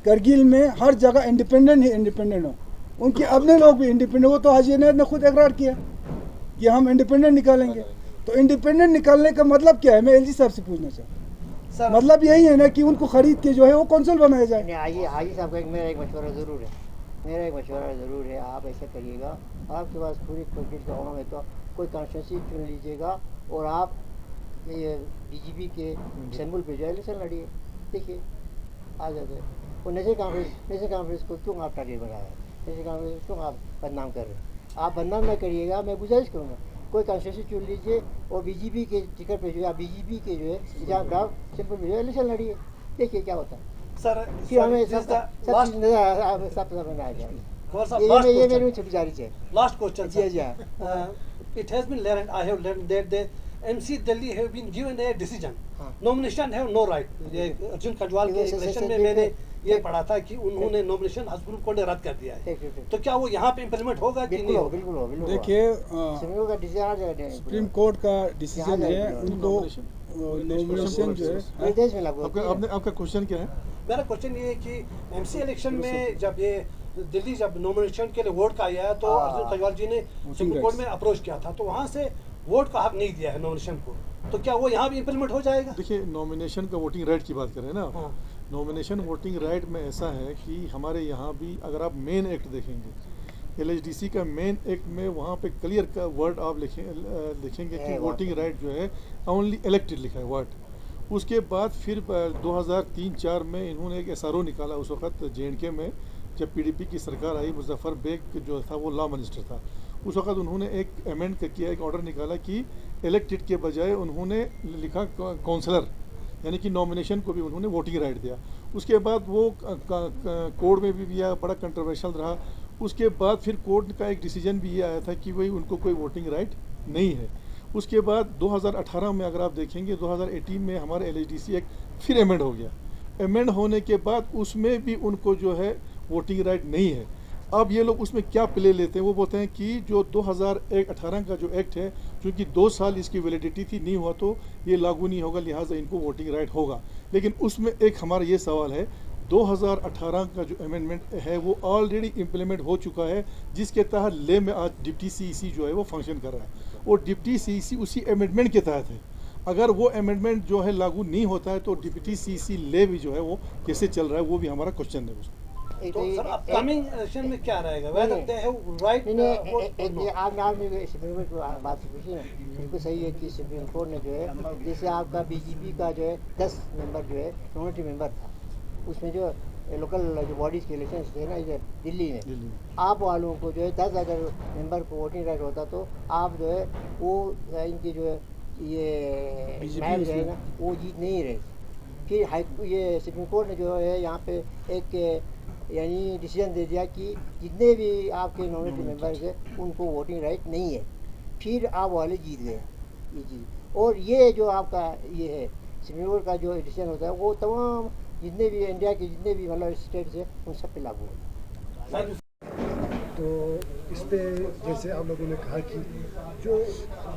करगिल में हर जगह इंडिपेंडेंट हो, उनके अपने लोग भी इंडिपेंडेंट हो। तो हाजी इनायत ने खुद इकरार किया कि हम इंडिपेंडेंट निकालेंगे। तो इंडिपेंडेंट निकालने का मतलब क्या है, मैं एलजी साहब से पूछना चाहता हूँ। मतलब यही है ना कि उनको खरीद के जो है वो कौंसिल बनाया जाए। आइए हाजी साहब का मेरा एक मशवरा ज़रूर है, आप ऐसा करिएगा, आपके पास पूरी पॉलिटिक्स का होना है तो कोई कॉन्स्टिट्यूंसी चुन लीजिएगा और आप ये बीजेपी के सिंबल पे जो है इलेक्शन लड़िए, देखिए आ जाते हैं। और नेशनल कॉन्फ्रेंस को क्यों आप टारगेट बनाया, नेशनल कॉन्फ्रेंस क्यों आप बदनाम कर रहे हैं? आप बदनाम ना करिएगा, मैं गुजारिश करूँगा कोई कॉन्स्टिट्यूंसी चुन लीजिए और बीजेपी के टिकट पे जो है, बीजेपी के जो है जहाँ ड्राफ्ट सिंपल पे जो है इलेक्शन लड़िए, देखिए क्या होता है। सर कि हमें सब चीज़ नजर सब बनाया जाए। ये मेरी छुट्टी जारी है। Last question, sir. Yeah. It has been learned, I have learned that the MC Delhi have been given a decision. Nomination have no right. ये अर्जुन खजवाल के इलेक्शन में मैंने ये पढ़ा था कि उन्होंने नॉमिनेशन सुप्रीम कोर्ट ने रद्द कर दिया है। तो क्या वो यहाँ पे इम्प्लीमेंट होगा कि नहीं? बिल्कुल। देखिए डिसीजन सुप्रीम कोर्ट का डिसीजन है, उनको नॉमिनेशन जो है। आपका क्वेश्चन क्या है? मेरा क्वेश्चन ये है कि एमसी इलेक्शन में जब ये दिल्ली जब नॉमिनेशन के लिए वोट का आया तो अर्जुन खजवाल जी ने सुप्रीम कोर्ट में अप्रोच किया था, तो वहाँ से वोट का हक नहीं दिया है नॉमिनेशन को, तो क्या वो यहाँ भी इम्प्लीमेंट हो जाएगा? देखिए, नॉमिनेशन का वोटिंग राइट की बात करें ना, नॉमिनेशन वोटिंग राइट में ऐसा है कि हमारे यहाँ भी अगर आप मेन एक्ट देखेंगे, एलएचडीसी का मेन एक्ट में वहाँ पे क्लियर का वर्ड आप लिखेंगे कि वोटिंग राइट जो है ओनली इलेक्टेड लिखा है वर्ड। उसके बाद फिर 2003-04 में इन्होंने एक एसआरओ निकाला, उस वक्त जेएंडके में जब पीडीपी की सरकार आई, मुजफ्फर बेग जो था वो लॉ मिनिस्टर था, उस वक्त उन्होंने एक अमेंड किया, एक ऑर्डर निकाला कि इलेक्टेड के बजाय उन्होंने लिखा काउंसलर, यानी कि नॉमिनेशन को भी उन्होंने वोटिंग राइट दिया। उसके बाद वो कोर्ट में भी गया, बड़ा कंट्रोवर्शियल रहा। उसके बाद फिर कोर्ट का एक डिसीजन भी ये आया था कि भाई उनको कोई वोटिंग राइट नहीं है। उसके बाद 2018 में अगर आप देखेंगे, 2018 में हमारा एलएचडीसी एक्ट फिर अमेंड हो गया। अमेंड होने के बाद उसमें भी उनको जो है वोटिंग राइट नहीं है। अब ये लोग उसमें क्या प्ले लेते हैं, वो बोलते हैं कि जो 2018 का जो एक्ट है, क्योंकि 2 साल इसकी वैलिडिटी थी, नहीं हुआ तो ये लागू नहीं होगा, लिहाजा इनको वोटिंग राइट होगा। लेकिन उसमें एक हमारा ये सवाल है, 2018 का जो अमेंडमेंट है वो ऑलरेडी इम्प्लीमेंट हो चुका है, जिसके तहत ले में आज डिप्टी सीईसी जो है वो फंक्शन कर रहा है, और डिप्टी सीईसी उसी अमेंडमेंट के तहत है। अगर वो अमेंडमेंट जो है लागू नहीं होता है तो डिप्टी सीईसी ले भी जो है वो कैसे चल रहा है, वो भी हमारा क्वेश्चन है। तो सर अपकमिंग इलेक्शन में क्या रहेगा, whether they have right आपने सुप्रीम कोर्ट को बात पूछी ना, बिल्कुल सही है कि सुप्रीम कोर्ट ने जो है, जैसे आपका बीजेपी का जो है 10 मेंबर जो है नॉमिनेटी मेंबर था, उसमें जो लोकल जो बॉडीज़ के इलेक्शन थे ना इधर दिल्ली में, आप वालों को जो है 10 अगर मेंबर को वोटिंग राइट होता तो आप जो है वो इनकी जो है ये मैच जो है ना वो जीत नहीं रहे। फिर ये सुप्रीम कोर्ट ने जो है यहाँ पे एक यानी डिसीजन दे दिया कि जितने भी आपके नॉमिनेटी मेंबर्स हैं उनको वोटिंग राइट नहीं है, फिर आप वाले जीत गए ये चीज़। और ये जो आपका ये है सुप्रीम कोर्ट का जो डिसीजन होता है वो तमाम जितने भी इंडिया के जितने भी मतलब स्टेट्स हैं उन सब पे लागू होता है। तो इस पे जैसे आप लोगों ने कहा कि जो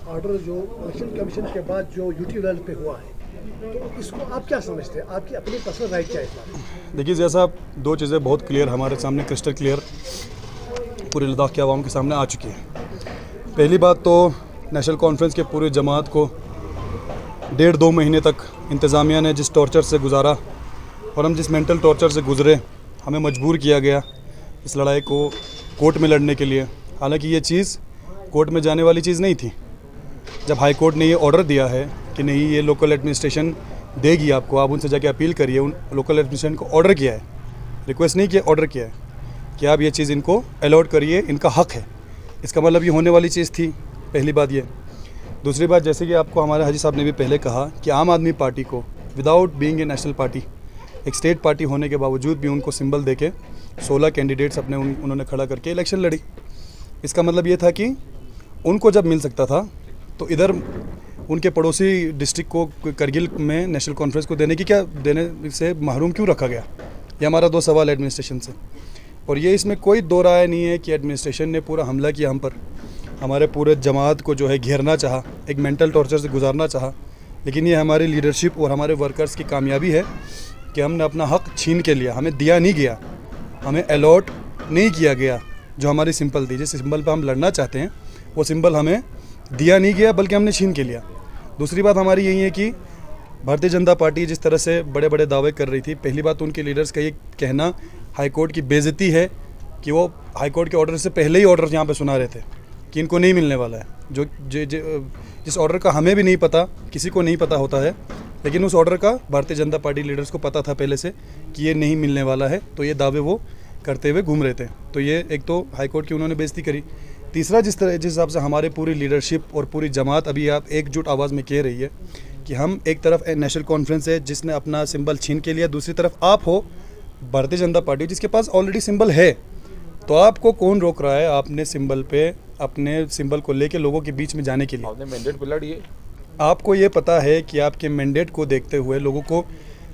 ऑर्डर जो इलेक्शन कमीशन के बाद जो यूटी लेवल पे हुआ है, तो इसको आप क्या समझते हैं, आपकी अपनी पर्सनल राइट क्या है? देखिए जैसा 2 चीज़ें बहुत क्लियर हमारे सामने क्रिस्टल क्लियर पूरे लद्दाख के आवाम के सामने आ चुकी है। पहली बात तो नेशनल कॉन्फ्रेंस के पूरी जमात को 1.5-2 महीने तक इंतज़ामिया ने जिस टॉर्चर से गुजारा और हम जिस मेंटल टॉर्चर से गुजरे, हमें मजबूर किया गया इस लड़ाई को कोर्ट में लड़ने के लिए। हालांकि ये चीज़ कोर्ट में जाने वाली चीज़ नहीं थी। जब हाई कोर्ट ने ये ऑर्डर दिया है कि नहीं ये लोकल एडमिनिस्ट्रेशन देगी आपको, आप उनसे जाके अपील करिए, उन लोकल एडमिनिस्ट्रेशन को ऑर्डर किया है, रिक्वेस्ट नहीं किया, ऑर्डर किया है कि आप ये चीज़ इनको अलॉट करिए, इनका हक है। इसका मतलब ये होने वाली चीज़ थी, पहली बात ये। दूसरी बात, जैसे कि आपको हमारे हाजी साहब ने भी पहले कहा कि आम आदमी पार्टी को without being a national party, एक स्टेट पार्टी होने के बावजूद भी उनको सिंबल देके 16 कैंडिडेट्स अपने उन्होंने खड़ा करके इलेक्शन लड़ी। इसका मतलब ये था कि उनको जब मिल सकता था तो इधर उनके पड़ोसी डिस्ट्रिक्ट को करगिल में नेशनल कॉन्फ्रेंस को देने से महरूम क्यों रखा गया। ये हमारा 2 सवाल है एडमिनिस्ट्रेशन से। और ये इसमें कोई दो राय नहीं है कि एडमिनिस्ट्रेशन ने पूरा हमला किया हम पर, हमारे पूरे जमात को जो है घेरना चाहा, एक मेंटल टॉर्चर से गुजारना चाहा। लेकिन ये हमारी लीडरशिप और हमारे वर्कर्स की कामयाबी है कि हमने अपना हक छीन के लिया, हमें दिया नहीं गया, हमें अलॉट नहीं किया गया जो हमारी सिंबल थी। जिस सिंबल पर हम लड़ना चाहते हैं वो सिंबल हमें दिया नहीं गया बल्कि हमने छीन के लिया। दूसरी बात हमारी यही है कि भारतीय जनता पार्टी जिस तरह से बड़े बड़े दावे कर रही थी, पहली बात तो उनके लीडर्स का ये कहना हाईकोर्ट की बेइज्जती है कि वो हाईकोर्ट के ऑर्डर से पहले ही ऑर्डर यहाँ पे सुना रहे थे कि इनको नहीं मिलने वाला है। जिस ऑर्डर का हमें भी नहीं पता, किसी को नहीं पता होता है, लेकिन उस ऑर्डर का भारतीय जनता पार्टी लीडर्स को पता था पहले से कि ये नहीं मिलने वाला है, तो ये दावे वो करते हुए घूम रहे थे। तो ये एक तो हाईकोर्ट की उन्होंने बेइज्जती करी। तीसरा, जिस हिसाब से हमारे पूरी लीडरशिप और पूरी जमात अभी आप एकजुट आवाज़ में कह रही है कि हम एक तरफ नेशनल कॉन्फ्रेंस है जिसने अपना सिंबल छीन के लिया, दूसरी तरफ आप हो भारतीय जनता पार्टी जिसके पास ऑलरेडी सिंबल है, तो आपको कौन रोक रहा है आपने सिंबल पे अपने सिंबल को लेके लोगों के बीच में जाने के लिए? आपने मैंडेट पे लड़िए। आपको ये पता है कि आपके मैंडेट को देखते हुए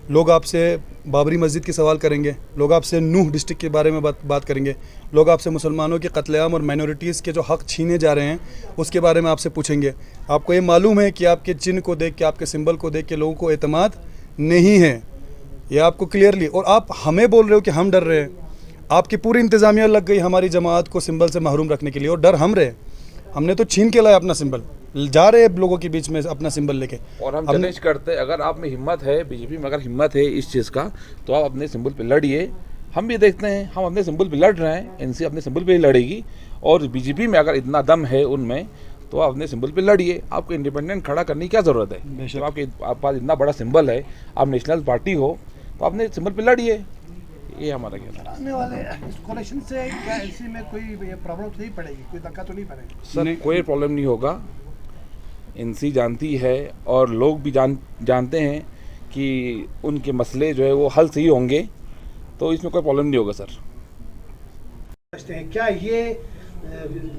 लोग आपसे बाबरी मस्जिद के सवाल करेंगे, लोग आपसे नूह डिस्ट्रिक्ट के बारे में बात करेंगे, लोग आपसे मुसलमानों के कत्लेआम और माइनॉरिटीज़ के जो हक़ छीने जा रहे हैं उसके बारे में आपसे पूछेंगे। आपको ये मालूम है कि आपके चिन्ह को देख के, आपके सिंबल को देख के लोगों को एतमाद नहीं है, ये आपको क्लियरली। और आप हमें बोल रहे हो कि हम डर रहे हैं। आपकी पूरी इंतज़ामिया लग गई हमारी जमात को सिंबल से महरूम रखने के लिए, और डर हम रहे। हमने तो छीन के लाया अपना सिंबल, जा रहे हैं लोगों के बीच में अपना सिंबल लेके। और हम चैलेंज करते, अगर आप में हिम्मत है, बीजेपी में अगर हिम्मत है इस चीज़ का, तो आप अपने सिंबल पे लड़िए। हम भी देखते हैं, हम अपने सिंबल पे लड़ रहे हैं, एनसी अपने सिंबल पे ही लड़ेगी। और बीजेपी में अगर इतना दम है उनमें, तो आप अपने सिंबल पे लड़िए। आपको इंडिपेंडेंट खड़ा करने की क्या ज़रूरत है? जब आपके पास इतना बड़ा सिंबल है, आप नेशनल पार्टी हो, तो अपने सिंबल पे लड़िए। ये हमारा कहना है। आने वाले कॉलेक्शन से क्या एनसी में कोई प्रॉब्लम तो नहीं पड़ेगी, कोई धक्का तो नहीं पड़ेगा? सर, कोई प्रॉब्लम नहीं होगा। एनसी जानती है और लोग भी जानते हैं कि उनके मसले जो है वो हल सही होंगे, तो इसमें कोई प्रॉब्लम नहीं होगा सर। क्या ये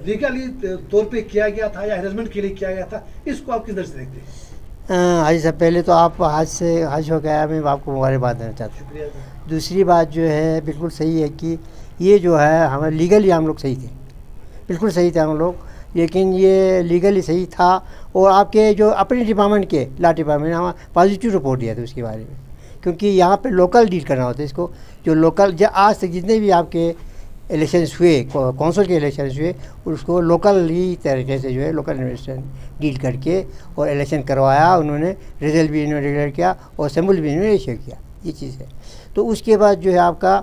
लीगली तौर पे किया गया था या हैरेसमेंट के लिए किया गया था, इसको आप किस तरह से देखते हैं? हाजी साहब, पहले तो आप हज हो गया, मैं आपको मुबारकबाद देना चाहता हूँ। दूसरी बात जो है, बिल्कुल सही है कि ये जो है हमारे लीगली हम लोग सही थे, बिल्कुल सही थे हम लोग, लेकिन ये लीगली सही था। और आपके जो अपने डिपार्टमेंट के लॉ डिपार्टमेंट ने हमारा पॉजिटिव रिपोर्ट दिया था उसके बारे में, क्योंकि यहाँ पे लोकल डील करना होता है इसको। जो लोकल आज तक जितने भी आपके इलेक्शंस हुए, कौंसिल के इलेक्शंस हुए, उसको लोकल ही तरीके से जो है लोकल एडमिनिस्ट्रेशन डील करके और इलेक्शन करवाया उन्होंने। रिजल्ट भी इन्होंने डिक्लेयर किया और असेंबली भी इन्होंने इशू किया, ये चीज़ है। तो उसके बाद जो है आपका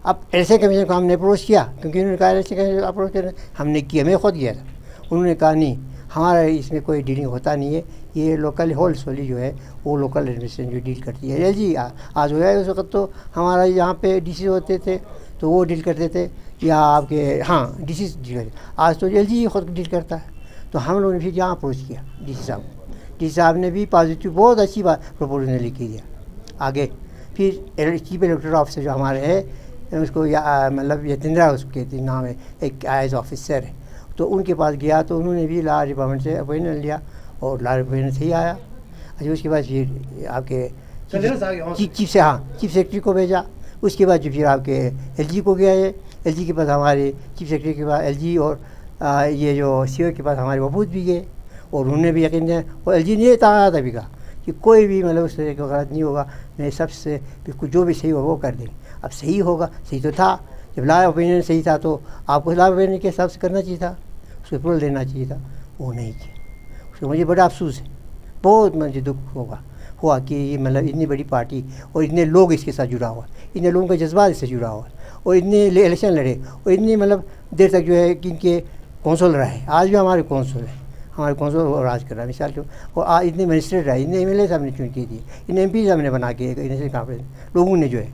अब इलेक्शन कमीशन को हमने अप्रोच किया, क्योंकि उन्होंने कहा इलेक्शन कमीशन अप्रोच करना, हमने किया, मैं खुद किया था। उन्होंने कहा नहीं, हमारा इसमें कोई डीलिंग होता नहीं है, ये लोकल होल्सोली जो है वो लोकल एडमिनिस्ट्रेशन जो डील करती है। जी आज हो गया, उस वक्त तो हमारा यहाँ पे डीसी होते थे तो वो डील करते थे, या आपके डीसी डील करते, आज तो एलजी खुद डील करता है। तो हम लोगों ने फिर यहाँ अप्रोच किया डीसी साहब, डीसी साहब ने भी पॉजिटिव बहुत अच्छी बात प्रपोजल लिख दिया आगे। फिर चीफ इलेक्टोरल ऑफिसर जो हमारे है उसको मतलब यतेंद्रा उसके नाम है, एक IAS ऑफिसर है, तो उनके पास गया तो उन्होंने भी लॉ डिपार्टमेंट से अपॉइंटमेंट लिया और लॉ डिपार्टमेंट से ही आया। अच्छा, उसके बाद फिर आपके चीफ सेक्रेटरी को भेजा, उसके बाद जो फिर आपके LG को गया है, LG के पास हमारे चीफ सेक्रेटरी के पास LG और ये जो CEO के पास हमारे वफूद भी गए, और उन्होंने भी यकीन दिया। और LG ने कहा था भी कहा कि कोई भी मतलब उस तरह का गलत नहीं होगा, मैं सबसे बिल्कुल जो भी सही होगा वो कर देंगे। अब सही होगा, सही तो था, जब लॉ ओपिनियन सही था तो आपको लॉ ओपिनियन के हिसाब से करना चाहिए था, उसको अप्रूवल देना चाहिए था, वो नहीं किया। उसको मुझे बड़ा अफसोस है, बहुत मुझे दुख हुआ कि ये मतलब इतनी बड़ी पार्टी और इतने लोग इसके साथ जुड़ा हुआ, इतने लोगों का जज्बा इससे जुड़ा हुआ, और इतने इलेक्शन लड़े, और इतनी मतलब देर तक जो है कि इनके कौंसल रहे। आज भी हमारे कौंसल है, हमारे कौंसल राज कर रहा है मिसाल के। और इतने मजिस्ट्रेट रहे, इतने MLA साहब ने चुन के दिए, इन MP साहब ने बना के नेशनल कॉन्फ्रेंस लोगों ने जो है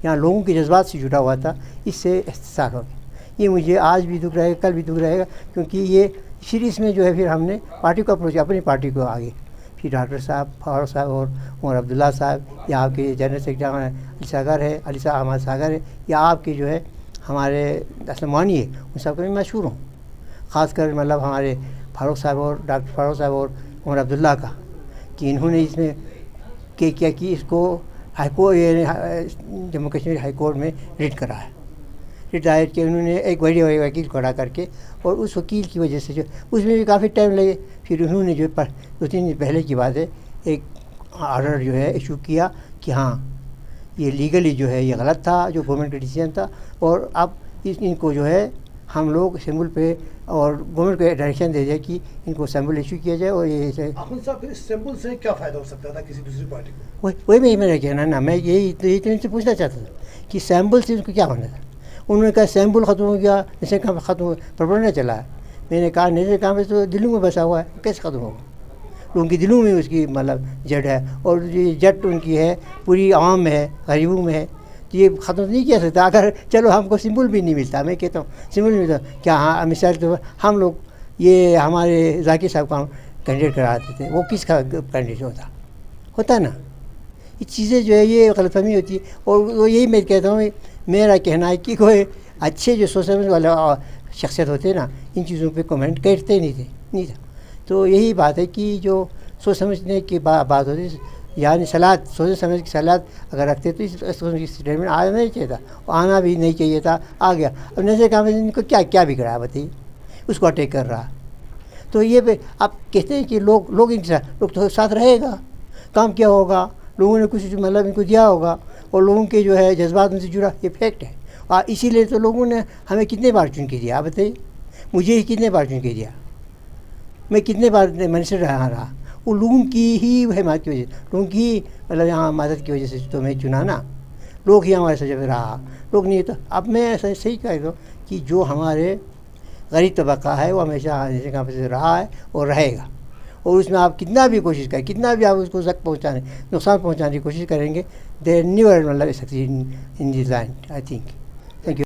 यहाँ लोगों के जज्बात से जुड़ा हुआ था, इससे इस्तेसाल हो गया। ये मुझे आज भी दुख रहेगा, कल भी दुख रहेगा, क्योंकि ये फिर इसमें जो है फिर हमने पार्टी को अप्रोच, अपनी पार्टी को आगे फिर डॉक्टर साहब, फारूक साहब और उमर अब्दुल्ला साहब, या आपके जनरल सेक्रेटरी अली सागर है, अली अहमद सागर है, या आपके जो है हमारे असलमानी है, उन सबको मैं मशहूर हूँ। ख़ासकर मतलब हमारे फारूक साहब और डॉक्टर फारूक साहब और उमर अब्दुल्ला का, कि इन्होंने इसमें क्या कि इसको high court, Jammu Kashmir high court में रिट करा है। रिट दायर किया उन्होंने एक बड़े वकील खड़ा करके, और उस वकील की वजह से जो उसमें भी काफ़ी टाइम लगे। फिर उन्होंने जो 2-3 दिन पहले की बात है, एक ऑर्डर जो है इशू किया कि हाँ ये लीगली जो है ये गलत था, जो गवर्नमेंट का डिसीजन था, और अब इनको जो है हम लोग असेंबल पे और गवर्नमेंट को डायरेक्शन दे दिया कि इनको असेंबल इशू किया जाए और ये अखुन साहब फिर असेंबल से क्या फ़ायदा हो सकता था किसी दूसरी पार्टी को? वही मेरा कहना ना, मैं यही तो इनसे पूछना चाहता था कि असेंबल से उनको क्या होना था। उन्होंने कहा असेंबल ख़त्म हो गया, नशे काम ख़त्म हो, प्रोपेगेंडा चला है। मैंने कहा नशे काम तो दिलों में बसा हुआ है, कैसे ख़त्म होगा? उनके दिलों में उसकी मतलब जड़ है और ये जड़ उनकी है पूरी आवाम में है, गरीबों में है, तो ये ख़त्म नहीं किया सकता। अगर चलो हमको सिंबल भी नहीं मिलता, मैं कहता हूँ सिंबल नहीं मिलता, क्या हाँ मिसाल तो हम लोग ये हमारे जाकिर साहब का कैंडिडेट कराते थे, वो किसका कैंडिडेट होता ना। ये चीज़ें जो है ये गलतफहमी होती है और वो यही मैं कहता हूँ, मेरा कहना है कि कोई अच्छे जो सोच समझ वाले शख्सियत होते ना, इन चीज़ों पे कमेंट करते नहीं था। तो यही बात है कि जो सोच समझने की बात होती है, यानी सलाह सोच समझ की सलाह अगर रखते तो इस स्टेटमेंट आना नहीं चाहिए था, आना भी नहीं चाहिए था, आ गया। अब नशे काम इनको क्या बिगड़ा है बताइए, उसको अटैक कर रहा। तो ये आप कहते हैं कि लोग इनके लोग तो साथ रहेगा, काम क्या होगा, लोगों ने कुछ मतलब इनको दिया होगा और लोगों के जो है जज्बात उनसे जुड़ा, ये फैक्ट है। और इसीलिए तो लोगों ने हमें कितने बार चुन के दिया, आप बताइए, मुझे ही कितने बार चुन के दिया, मैं कितने बार मिनिस्टर रहा, वो लोगों की ही हिमायत की वजह से, लोगों की मतलब यहाँ मदद की वजह से तो मैं चुना ना, लोग ही हमारे साथ जब रहा, लोग नहीं तो अब मैं ऐसा सही कहता हूँ कि जो हमारे गरीब तबका है वो हमेशा जैसे काम से रहा है और रहेगा। और उसमें आप कितना भी कोशिश करें, कितना भी आप उसको जख्म पहुँचाने, नुकसान पहुँचाने की कोशिश करेंगे, देयर नेवर मतलब succeed in this land, I think.